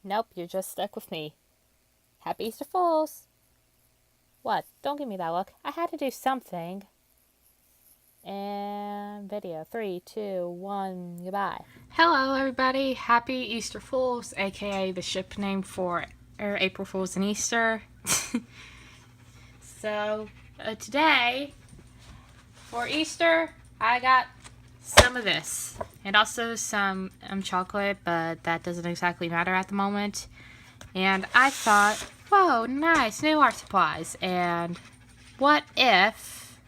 Nope, you're just stuck with me. Happy Easter Fools! What? Don't give me that look. I had to do something. And video. 3, 2, 1, goodbye. Hello, everybody. Happy Easter Fools, aka the ship name for April Fools and Easter. So, today, for Easter, I got some of this. And also some chocolate, but that doesn't exactly matter at the moment. And I thought, whoa, nice, new art supplies. And what if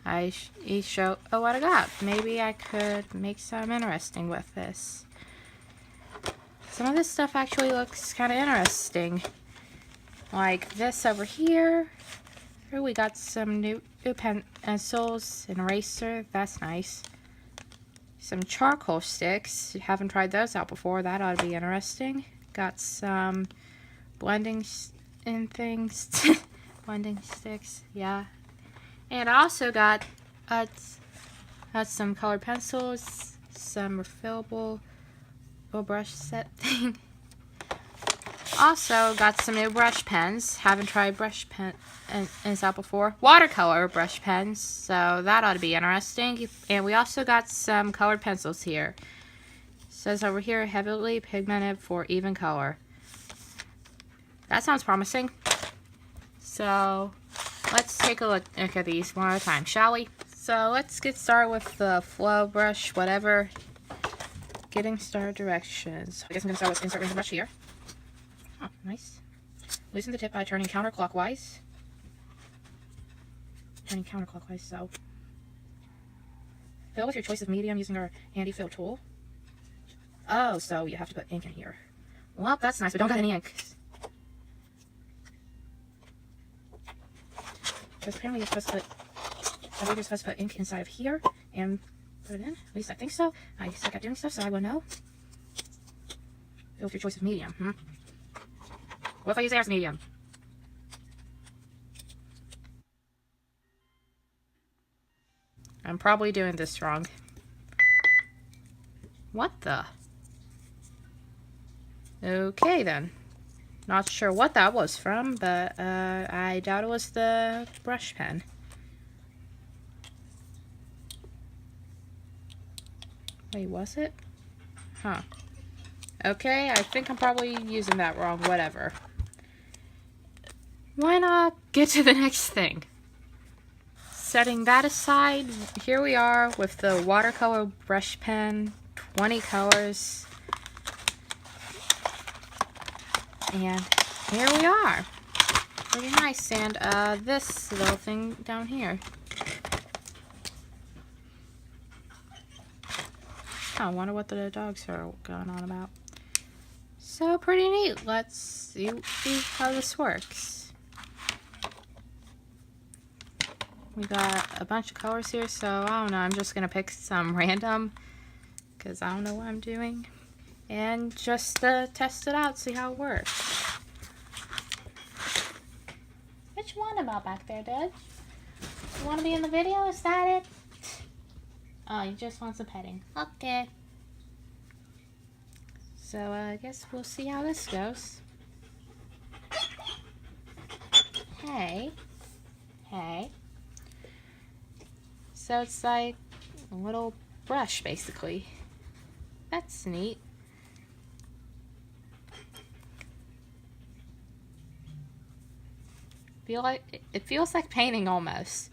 I show what I got? Maybe I could make some interesting with this. Some of this stuff actually looks kind of interesting. Like this over here. Here we got some new pencils, an eraser. That's nice. Some charcoal sticks. You haven't tried those out before. That ought to be interesting. Got some blending and things. Blending sticks. Yeah. And I also got some colored pencils, some refillable little brush set thing. Also got some new brush pens. Haven't tried brush pens out before. Watercolor brush pens, so that ought to be interesting. And we also got some colored pencils here. It says over here, heavily pigmented for even color. That sounds promising. So let's take a look at these one at a time, shall we? So let's get started with the flow brush, whatever. Getting started directions. I guess I'm going to start with insert random brush here. Oh, nice. Loosen the tip by turning counterclockwise. So. Fill with your choice of medium using our handy fill tool. Oh, so you have to put ink in here. Well, that's nice, but don't got any ink. Because apparently you're supposed to put ink inside of here and put it in. At least I think so. I suck at doing stuff, so I will know. Fill with your choice of medium. What if I use air as medium? I'm probably doing this wrong. What the? Okay then. Not sure what that was from, but I doubt it was the brush pen. Wait, was it? Huh. Okay, I think I'm probably using that wrong. Whatever. Why not get to the next thing? Setting that aside, here we are with the watercolor brush pen, 20 colors. And here we are. Pretty nice. And this little thing down here. I wonder what the dogs are going on about. So pretty neat. Let's see how this works. We got a bunch of colors here, so I don't know. I'm just going to pick some random because I don't know what I'm doing. And just test it out, see how it works. What you want about back there, Dad? You want to be in the video? Is that it? Oh, you just want some petting. Okay. So I guess we'll see how this goes. Hey. Hey. So it's like a little brush, basically. That's neat. It feels like painting almost.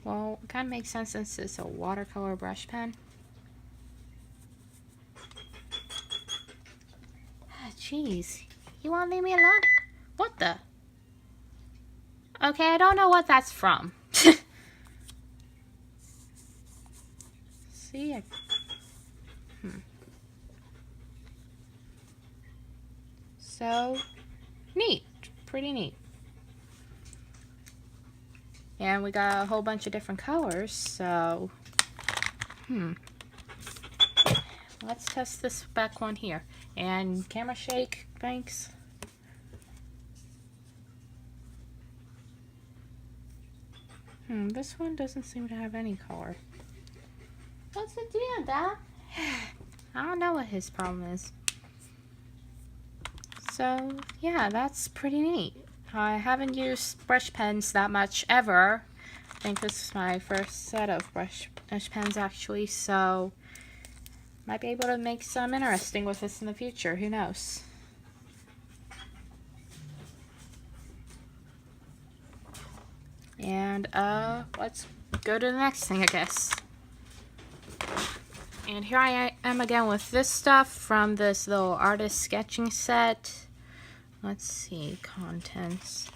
Well, it kind of makes sense since it's a watercolor brush pen. Jeez. You want to leave me alone? What the? Okay, I don't know what that's from. See? So, neat. Pretty neat. And we got a whole bunch of different colors, so... Let's test this back one here. And camera shake, thanks. This one doesn't seem to have any color. What's the deal, Dad? I don't know what his problem is. So yeah, that's pretty neat. I haven't used brush pens that much ever. I think this is my first set of brush pens actually, so might be able to make some interesting with this in the future. Who knows? And let's go to the next thing, I guess. And here I am again with this stuff from this little artist sketching set. Let's see, contents.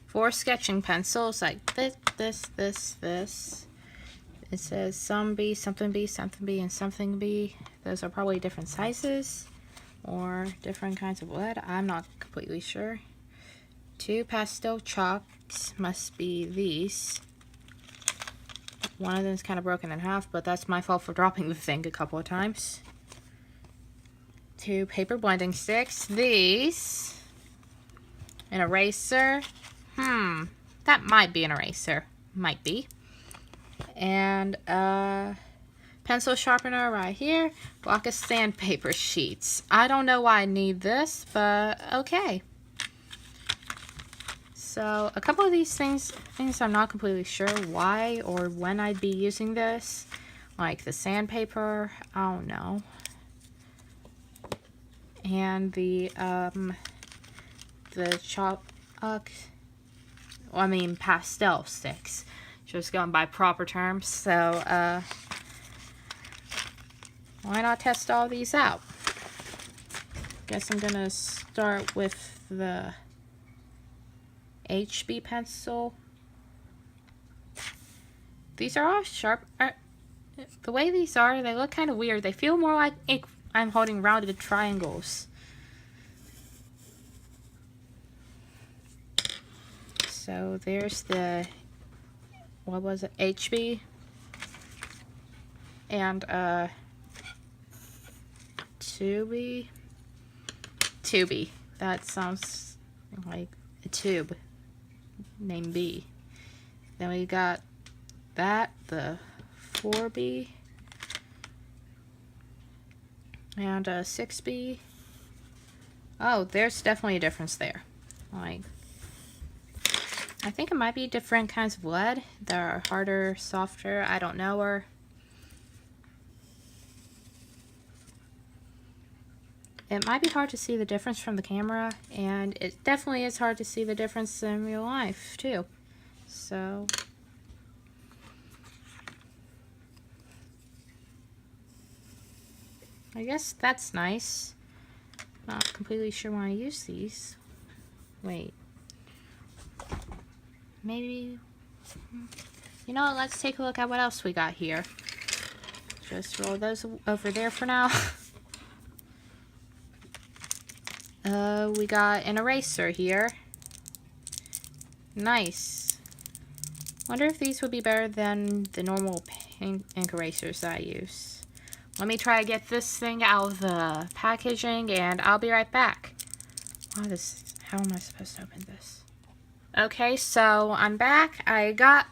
4 sketching pencils, like this. It says some B, something B, something B, and something B. Those are probably different sizes or different kinds of wood. I'm not completely sure. 2 pastel chalks, must be these. One of them is kind of broken in half, but that's my fault for dropping the thing a couple of times. 2 paper blending sticks, these. An eraser. That might be an eraser. Might be. And a pencil sharpener right here. Block of sandpaper sheets. I don't know why I need this, but okay. So a couple of these things I'm not completely sure why or when I'd be using this. Like the sandpaper, I don't know. And the pastel sticks. Just going by proper terms. So why not test all these out? Guess I'm gonna start with the HB pencil. These are all sharp. The way these are, they look kind of weird. They feel more like I'm holding rounded triangles. So there's the, what was it, HB, and 2B. That sounds like a tube named B. Then we got that, the 4B, and 6B. Oh, there's definitely a difference there. Like, I think it might be different kinds of lead that are harder, softer, I don't know, or it might be hard to see the difference from the camera, and it definitely is hard to see the difference in real life too. So I guess that's nice. Not completely sure why I use these. Wait. Maybe, you know what, let's take a look at what else we got here. Just roll those over there for now. We got an eraser here. Nice. Wonder if these would be better than the normal ink erasers that I use. Let me try to get this thing out of the packaging and I'll be right back. Wow, how am I supposed to open this? Okay, so I'm back. I got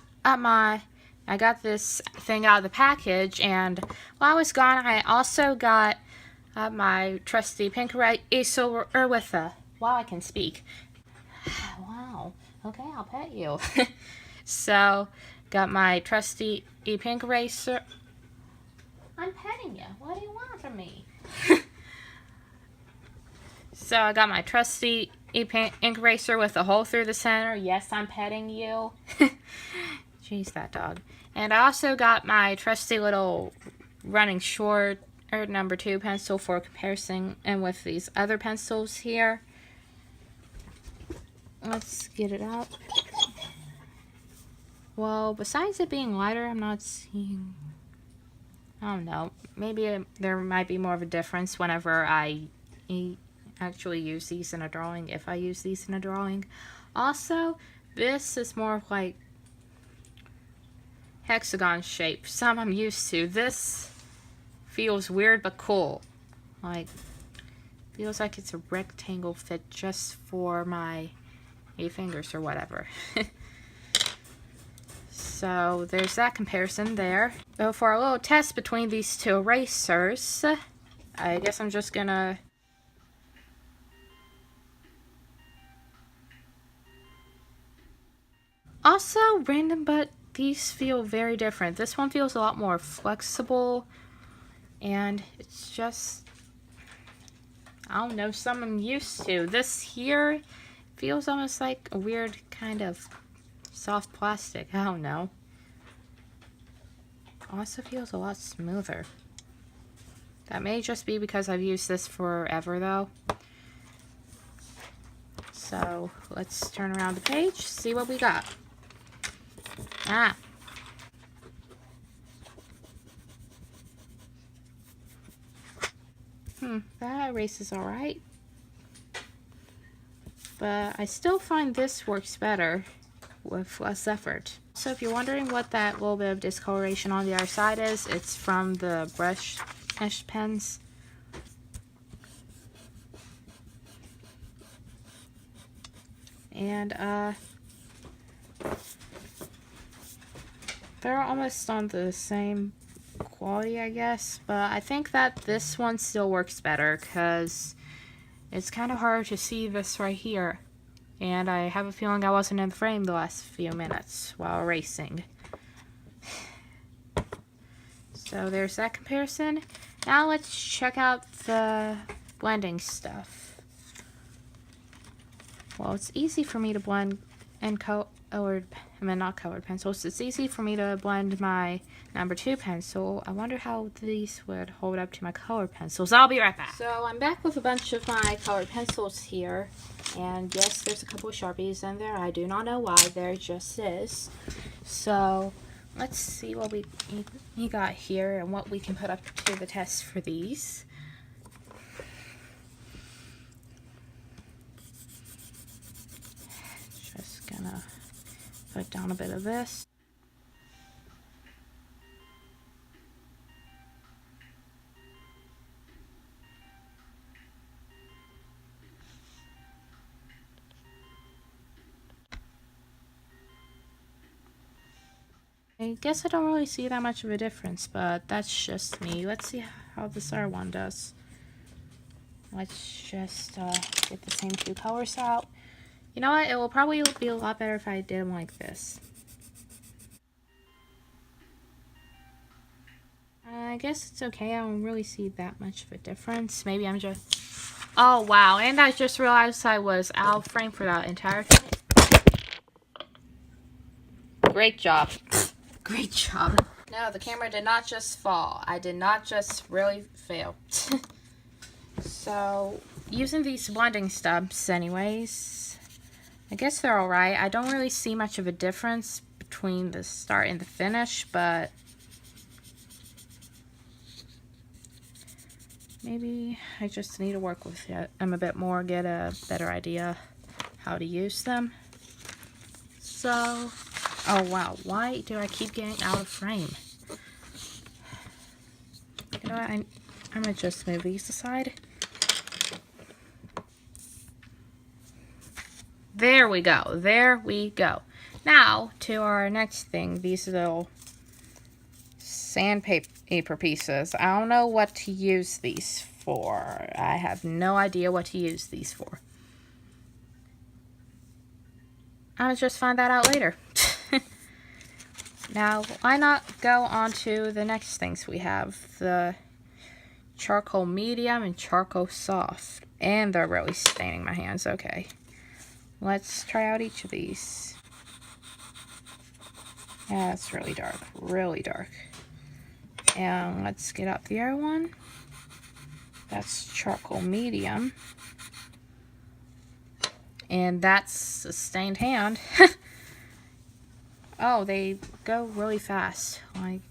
this thing out of the package, and while I was gone, I also got my trusty pink eraser with a, wow, I can speak. Wow. Okay, I'll pet you. So, got my trusty pink eraser. I'm petting you. What do you want from me? So I got my trusty ink eraser with a hole through the center. Yes, I'm petting you. Jeez, that dog. And I also got my trusty little running short number 2 pencil for comparison and with these other pencils here. Let's get it up. Well, besides it being lighter, I'm not seeing, I don't know, maybe there might be more of a difference whenever I actually use these in a drawing, if I use these in a drawing. Also, this is more of like hexagon shape, some I'm used to. This feels weird but cool. Like, feels like it's a rectangle fit just for my 8 fingers or whatever. So there's that comparison there. So for a little test between these 2 erasers, I guess I'm just gonna Also random, but these feel very different. This one feels a lot more flexible, and it's just, I don't know, something I'm used to. This here feels almost like a weird kind of soft plastic. I don't know. Also feels a lot smoother. That may just be because I've used this forever though. So let's turn around the page, see what we got. That erases alright. But I still find this works better with less effort. So if you're wondering what that little bit of discoloration on the other side is, it's from the brush pens. And they're almost on the same quality, I guess, but I think that this one still works better because it's kind of hard to see this right here, and I have a feeling I wasn't in the frame the last few minutes while erasing. So there's that comparison. Now let's check out the blending stuff. Well, it's easy for me to blend and not colored pencils. It's easy for me to blend my number 2 pencil. I wonder how these would hold up to my colored pencils. I'll be right back. So I'm back with a bunch of my colored pencils here. And yes, there's a couple of Sharpies in there. I do not know why. There just is. So let's see what we got here and what we can put up to the test for these. Just gonna put down a bit of this. I guess I don't really see that much of a difference, but that's just me. Let's see how this other one does. Let's just get the same 2 colors out. You know what? It will probably be a lot better if I did them like this. I guess it's okay. I don't really see that much of a difference. Maybe I'm just... Oh, wow. And I just realized I was out of frame for that entire time. Great job. Great job. No, the camera did not just fall. I did not just really fail. So, using these blending stubs anyways, I guess they're alright. I don't really see much of a difference between the start and the finish, but maybe I just need to work with them a bit more, get a better idea how to use them. So, oh wow, why do I keep getting out of frame? You know what, I'm gonna just move these aside. There we go, there we go. Now, to our next thing, these little sandpaper pieces. I don't know what to use these for. I have no idea what to use these for. I'll just find that out later. Now, why not go on to the next things we have? The charcoal medium and charcoal soft. And they're really staining my hands. Okay. Let's try out each of these. Yeah, it's really dark. Really dark. And let's get out the other one. That's charcoal medium. And that's a stained hand. Oh, they go really fast. Like,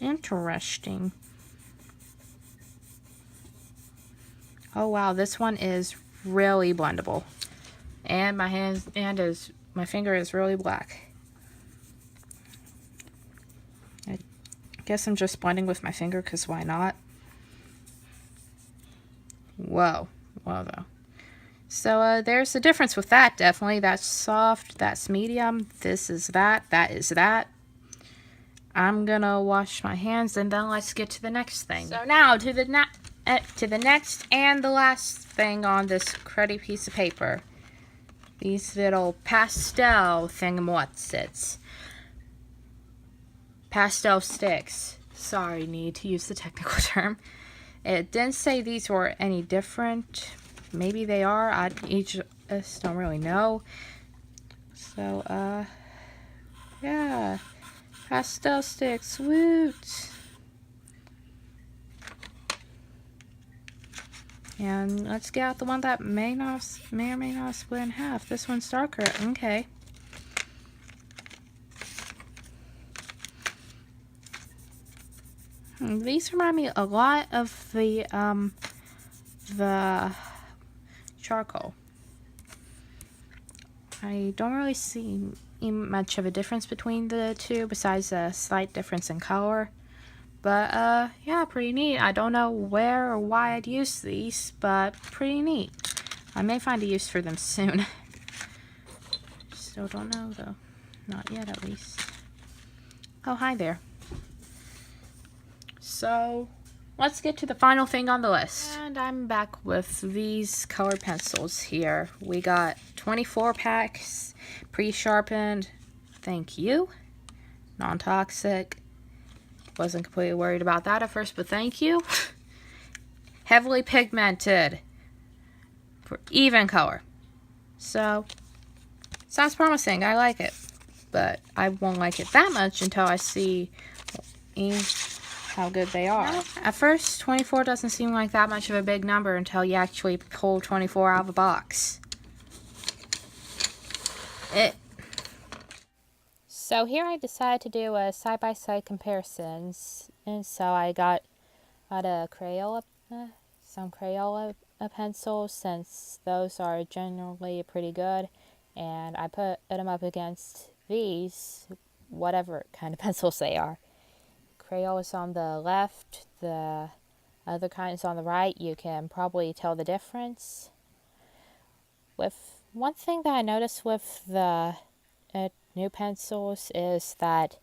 interesting. Oh wow, this one is really blendable. And my my finger is really black. I guess I'm just blending with my finger because why not? Whoa. Whoa though. So there's a difference with that, definitely. That's soft, that's medium, this is that is that. I'm gonna wash my hands and then let's get to the next thing. So now to the to the next and the last thing on this cruddy piece of paper. These little pastel thingamwhatsits. Pastel sticks. Sorry, need to use the technical term. It didn't say these were any different. Maybe they are. I just don't really know. So, yeah. Pastel sticks. Woot! And let's get out the one that may or may not split in half. This one's darker. Okay. These remind me a lot of the charcoal. I don't really see much of a difference between the two besides a slight difference in color. But, yeah, pretty neat. I don't know where or why I'd use these, but pretty neat. I may find a use for them soon. Still don't know, though. Not yet, at least. Oh, hi there. So, let's get to the final thing on the list. And I'm back with these colored pencils here. We got 24 packs, pre-sharpened, thank you, non-toxic. Wasn't completely worried about that at first, but thank you. Heavily pigmented for even color. So, sounds promising. I like it. But I won't like it that much until I see how good they are. At first, 24 doesn't seem like that much of a big number until you actually pull 24 out of a box. So here I decided to do a side-by-side comparisons, and so I got a Crayola, some Crayola pencils, since those are generally pretty good, and I put them up against these, whatever kind of pencils they are. Crayola's on the left, the other kinds on the right. You can probably tell the difference. With one thing that I noticed with the new pencils is that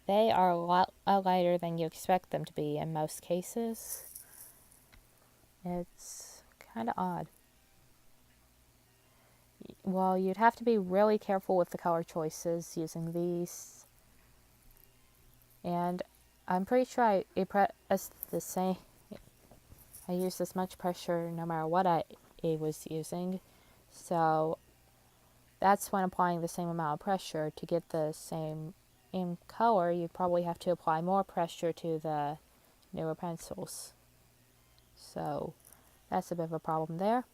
they are a lot lighter than you expect them to be in most cases. It's kind of odd. Well, you'd have to be really careful with the color choices using these. And I'm pretty sure I press the same. I used as much pressure no matter what I was using. So that's when applying the same amount of pressure to get the same in color. You probably have to apply more pressure to the newer pencils. So that's a bit of a problem there.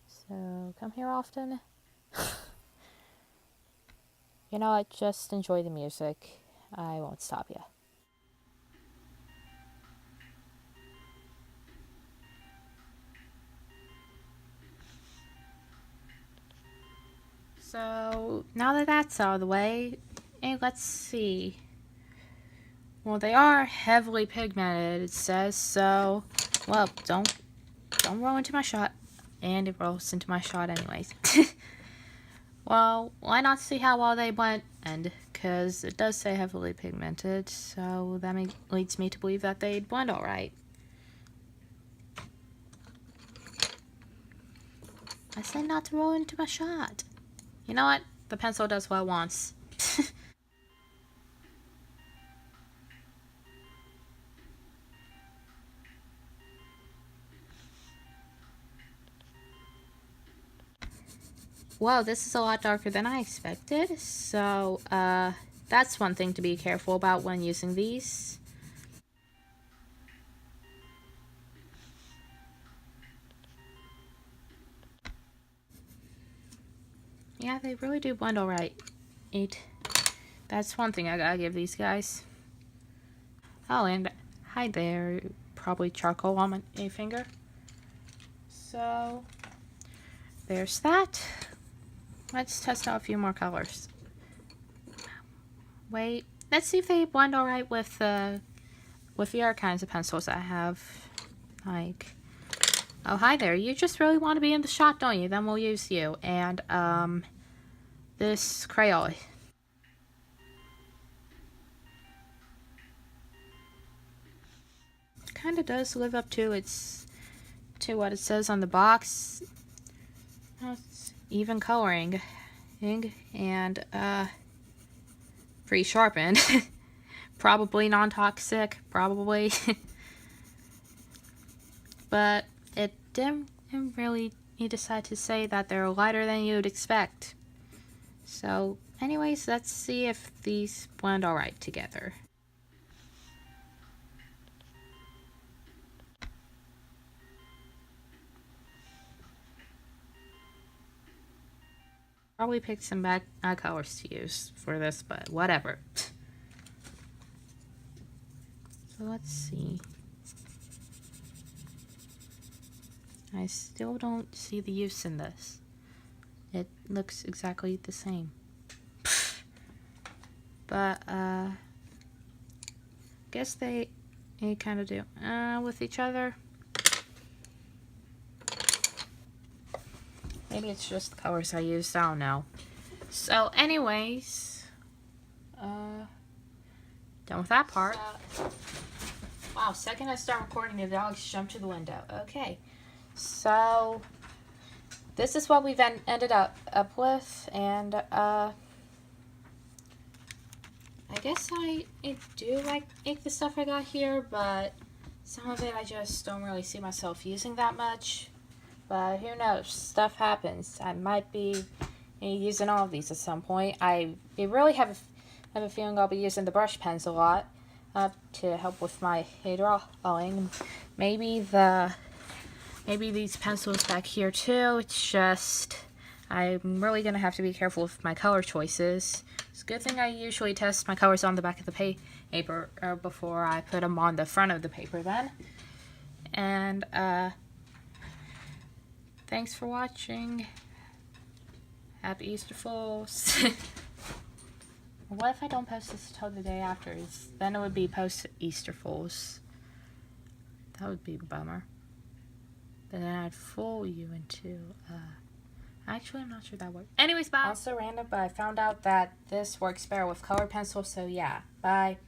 So come here often. You know what? Just enjoy the music. I won't stop you. So, now that that's out of the way, let's see. Well, they are heavily pigmented, it says, so, well, don't roll into my shot. And it rolls into my shot anyways. Well, why not see how well they blend? And because it does say heavily pigmented, so that leads me to believe that they'd blend alright. I said not to roll into my shot. You know what? The pencil does what it wants. Well, this is a lot darker than I expected, so that's one thing to be careful about when using these. Yeah, they really do blend alright. That's one thing I gotta give these guys. Oh, and hi there, probably charcoal on my finger. So, there's that. Let's test out a few more colors. Wait, let's see if they blend alright with the other kinds of pencils I have. Like, oh hi there, you just really want to be in the shot, don't you? Then we'll use you. And, this Crayola. kind of does live up to what it says on the box. It's even coloring and pre-sharpened. Probably non-toxic, probably. But it didn't really decide to say that they're lighter than you'd expect. So anyways, let's see if these blend alright together. Probably picked some bad colors to use for this, but whatever. So let's see. I still don't see the use in this. It looks exactly the same. But, guess they kind of do. With each other. Maybe it's just the colors I used, I don't know. So, anyways, done with that part. Wow, second I start recording, the dogs jump to the window. Okay, so this is what we've ended up with, and I guess I do like the stuff I got here, but some of it I just don't really see myself using that much. But who knows? Stuff happens. I might be using all of these at some point. I really have a feeling I'll be using the brush pens a lot to help with my drawing. Maybe these pencils back here too. It's just I'm really gonna have to be careful with my color choices. It's a good thing I usually test my colors on the back of the paper before I put them on the front of the paper then. And thanks for watching. Happy Easter Fools. What if I don't post this until the day after? Then it would be post Easter Fools. That would be a bummer. But then I'd fool you into, actually I'm not sure that works. Anyways, bye. Also random, but I found out that this works better with colored pencils, so yeah. Bye.